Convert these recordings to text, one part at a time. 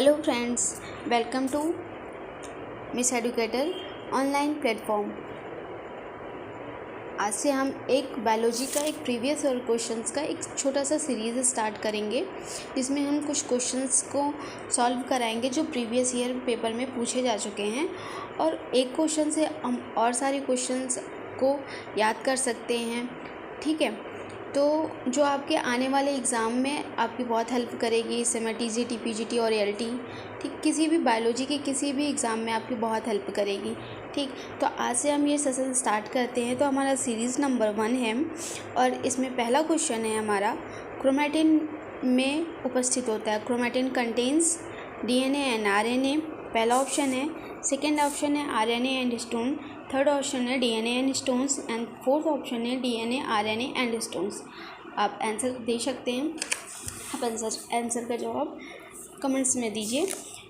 Hello friends, welcome to Miss Educator online platform. आज से हम एक बायोलॉजी का एक प्रीवियस ईयर क्वेश्चंस का एक छोटा सा सीरीज़ स्टार्ट करेंगे, जिसमें हम कुछ क्वेश्चंस को सॉल्व कराएंगे जो प्रीवियस ईयर पेपर में पूछे जा चुके हैं, और एक क्वेश्चन से हम और सारे क्वेश्चंस को याद कर सकते हैं। ठीक है, तो जो आपके आने वाले एग्ज़ाम में आपकी बहुत हेल्प करेगी इस समय टीजीटी, पीजीटी और एलटी। ठीक, किसी भी बायोलॉजी के किसी भी एग्ज़ाम में आपकी बहुत हेल्प करेगी। ठीक, तो आज से हम ये सेशन स्टार्ट करते हैं। तो हमारा सीरीज़ नंबर 1 है और इसमें पहला क्वेश्चन है हमारा, क्रोमैटिन में उपस्थित होता है। Chromatin contains DNA and RNA, पहला ऑप्शन है। सेकेंड ऑप्शन है RNA and histone, third option है DNA and histones, and fourth option है डीएनए आरएनए एंड हिस्टोन्स। आप आंसर दे सकते हैं। आप आंसर का जवाब कमेंट्स में दीजिए,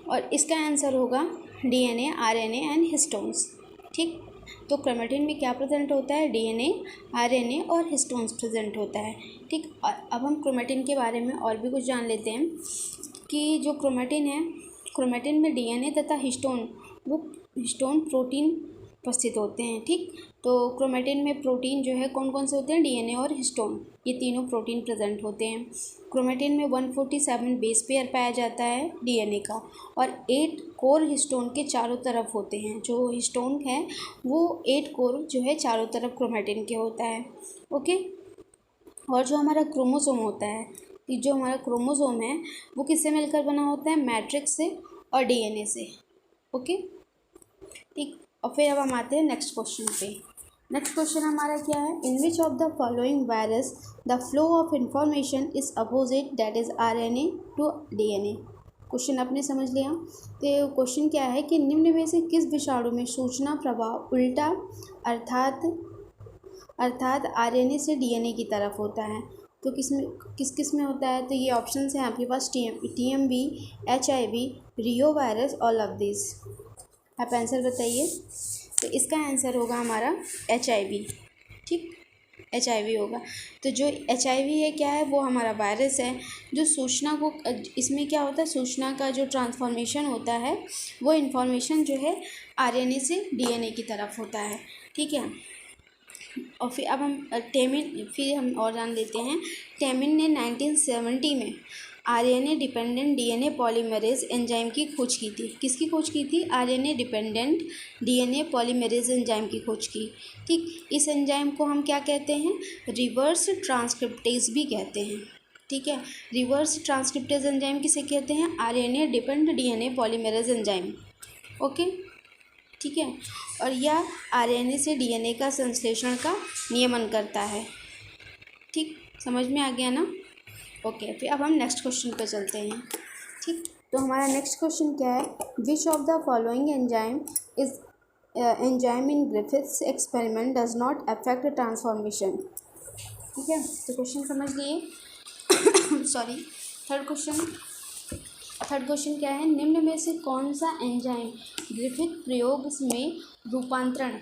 और इसका आंसर होगा डीएनए आरएनए एंड हिस्टोन्स। ठीक, तो क्रोमैटिन में क्या प्रेजेंट होता है? डीएनए, आरएनए और हिस्टोन्स प्रेजेंट होता है। ठीक, और अब हम क्रोमैटिन के बारे में और भी कुछ जान लेते हैं कि जो क्रोमैटिन है, क्रोमैटिन में डीएनए तथा हिस्टोन प्रोटीन उपस्थित होते हैं। ठीक, तो क्रोमैटिन में प्रोटीन जो है कौन कौन से होते हैं? डीएनए और हिस्टोन, ये तीनों प्रोटीन प्रेजेंट होते हैं। क्रोमैटिन में 147 बेस पेयर पाया जाता है डीएनए का, और 8 कोर हिस्टोन के चारों तरफ होते हैं। जो हिस्टोन है वो 8 कोर जो है चारों तरफ क्रोमैटिन के होता है। ओके, और जो हमारा क्रोमोसोम होता है, जो हमारा क्रोमोसोम है वो किससे मिलकर बना होता है? मैट्रिक्स से और डीएनए से। ओके, ठीक, और फिर अब हम आते हैं नेक्स्ट क्वेश्चन पे। नेक्स्ट क्वेश्चन हमारा क्या है? In which of the following virus the flow of information is opposite, that is RNA to DNA. Question आपने समझ लिया। तो क्वेश्चन क्या है कि निम्न में से किस विषाणु में सूचना प्रवाह उल्टा अर्थात आरएनए से डीएनए की तरफ होता है? तो किस में होता है? तो ये ऑप्शन है आपके पास, TMB, HIV, reo virus, all of this. आप आंसर बताइए। तो इसका आंसर होगा हमारा एचआईवी। ठीक, एचआईवी होगा। तो जो एचआईवी है क्या है? वो हमारा वायरस है जो सूचना को, इसमें क्या होता है, सूचना का जो ट्रांसफॉर्मेशन होता है वो इन्फॉर्मेशन जो है आरएनए से डीएनए की तरफ होता है। ठीक है, और फिर अब हम और जान लेते हैं। टेमिन ने 1970 में RNA dependent DNA polymerase enzyme की खोज की थी। किसकी खोज की थी? RNA dependent DNA polymerase enzyme की खोज की। ठीक, इस एंजाइम को हम क्या कहते हैं? रिवर्स ट्रांसक्रिप्टेज भी कहते हैं। ठीक है, रिवर्स ट्रांसक्रिप्टेज एंजाइम किसे कहते हैं? RNA dependent DNA polymerase enzyme. Okay, ठीक है, और यह आरएनए से डीएनए का संश्लेषण का नियमन करता है। ठीक, समझ में आ गया ना? ओके, फिर अब हम नेक्स्ट क्वेश्चन पे चलते हैं। ठीक, तो हमारा नेक्स्ट क्वेश्चन क्या है? विच of the following enzyme in Griffiths experiment does not affect transformation. ठीक है, तो क्वेश्चन समझ लिए। सॉरी, थर्ड क्वेश्चन क्या है? निम्न में से कौन सा एंजाइम ग्रिफिथ प्रयोग में रूपांतरण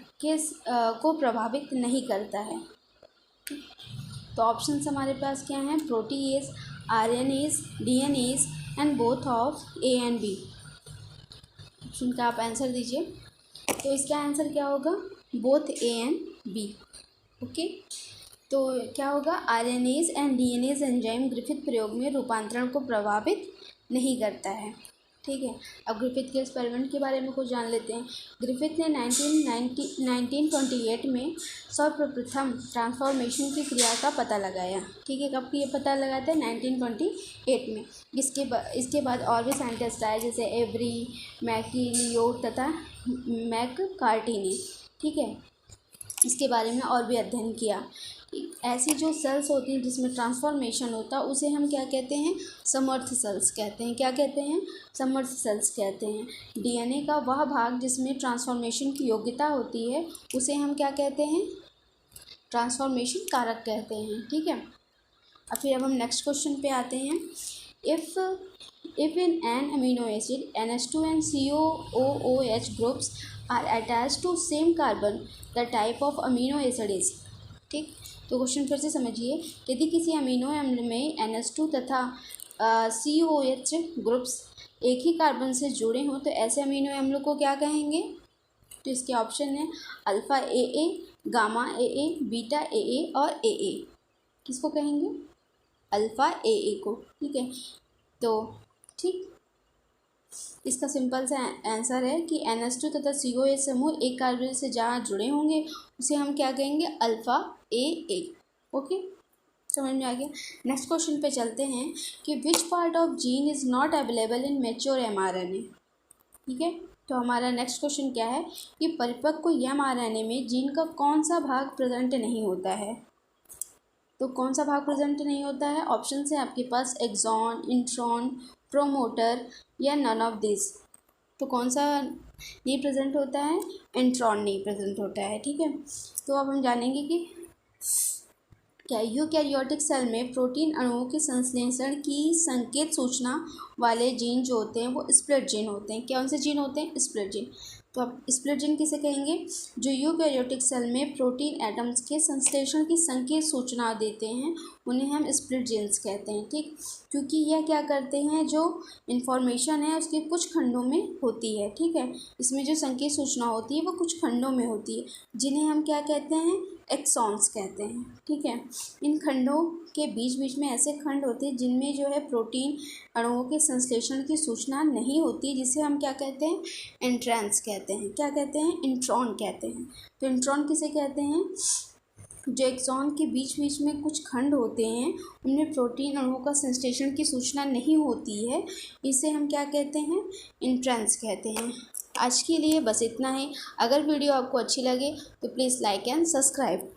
को प्रभावित नहीं करता है? तो ऑप्शंस हमारे पास क्या हैं? Proteases, RNases, DNases, and both of A and B. Option का आप आंसर दीजिए। तो इसका आंसर क्या होगा? Both A and B. Okay, तो क्या होगा? RNases and DNases enzyme Griffith प्रयोग में रूपांतरण को प्रभावित नहीं करता है। ठीक है, अब ग्रिफिथ के एक्सपेरिमेंट के बारे में कुछ जान लेते हैं। ग्रिफिथ ने 1928 में सर्वप्रथम ट्रांसफॉर्मेशन की क्रिया का पता लगाया। ठीक है, कब ये पता लगाया था? 1928 में। इसके बाद और भी साइंटिस्ट आए, जैसे एवरी, मैकिलियोड तथा मैककार्टी ने। ठीक है, इसके बारे में और भी अध्ययन किया। ऐसी जो सेल्स होती हैं जिसमें ट्रांसफॉर्मेशन होता है उसे हम क्या कहते हैं? समर्थ सेल्स कहते हैं। क्या कहते हैं? समर्थ सेल्स कहते हैं। डीएनए का वह भाग जिसमें ट्रांसफॉर्मेशन की योग्यता होती है उसे हम क्या कहते हैं? ट्रांसफॉर्मेशन कारक कहते हैं। ठीक है, फिर अब हम नेक्स्ट क्वेश्चन पे आते हैं। If in an amino acid NH2 and COOH groups are attached to same carbon, the type of amino acid is। ठीक, तो क्वेश्चन फिर से समझिए। यदि किसी अमीनो अम्ल में NH2 तथा COOH ग्रुप्स एक ही कार्बन से जुड़े हों तो ऐसे अमीनो एसिड को क्या कहेंगे? तो इसके ऑप्शन है alpha AA, gamma AA, beta AA और AA। किसको कहेंगे? अल्फ़ा AA को। ठीक है, तो ठीक, इसका सिंपल सा आंसर है कि NH2 तथा COH समूह एक कार्बन से जहाँ जुड़े होंगे उसे हम क्या कहेंगे? Alpha AA। ओके, समझ में आ गया। नेक्स्ट क्वेश्चन पे चलते हैं कि which part of gene is not available in mature mRNA। ठीक है, तो हमारा नेक्स्ट क्वेश्चन क्या है कि परिपक्व mRNA में जीन का कौन सा भाग प्रेजेंट नहीं होता है? तो कौन सा भाग प्रेजेंट नहीं होता है? ऑप्शन है आपके पास एक्सॉन, इंट्रॉन, प्रोमोटर या नन ऑफ दिस। तो कौन सा नहीं प्रेजेंट होता है? इंट्रॉन नहीं प्रेजेंट होता है। ठीक है, तो अब हम जानेंगे कि क्या यूकैरियोटिक सेल में प्रोटीन अणुओं के संश्लेषण की संकेत सूचना वाले जीन जो होते हैं वो स्प्लिट जीन होते हैं। कौन से जीन होते हैं? Split gene. तो अब स्प्लिट जीन किसे कहेंगे? जो यूकैरियोटिक सेल में प्रोटीन एटम्स के संश्लेषण की संकेत सूचना देते हैं उन्हें हम स्प्लिट जीन्स कहते हैं। ठीक, क्योंकि यह क्या करते हैं, जो इन्फॉर्मेशन है उसके कुछ खंडों में होती है। ठीक है, इसमें जो संकेत सूचना होती है वो कुछ खंडों में होती है, जिन्हें हम क्या कहते हैं? एक्सॉन्स कहते हैं। ठीक है, इन खंडों के बीच बीच में ऐसे खंड होते हैं जिनमें जो है प्रोटीन अणुओं के संश्लेषण की सूचना नहीं होती, जिसे हम क्या कहते हैं? इंट्रॉन्स कहते हैं। क्या कहते हैं? इंट्रॉन कहते हैं। तो इंट्रॉन किसे कहते हैं? जो एक्सॉन के बीच बीच में कुछ खंड होते हैं उनमें प्रोटीन अणुओं का संश्लेषण की सूचना नहीं होती है, इसे हम क्या कहते हैं? इंट्रॉन्स कहते हैं। आज के लिए बस इतना ही। अगर वीडियो आपको अच्छी लगे तो प्लीज़ लाइक एंड सब्सक्राइब।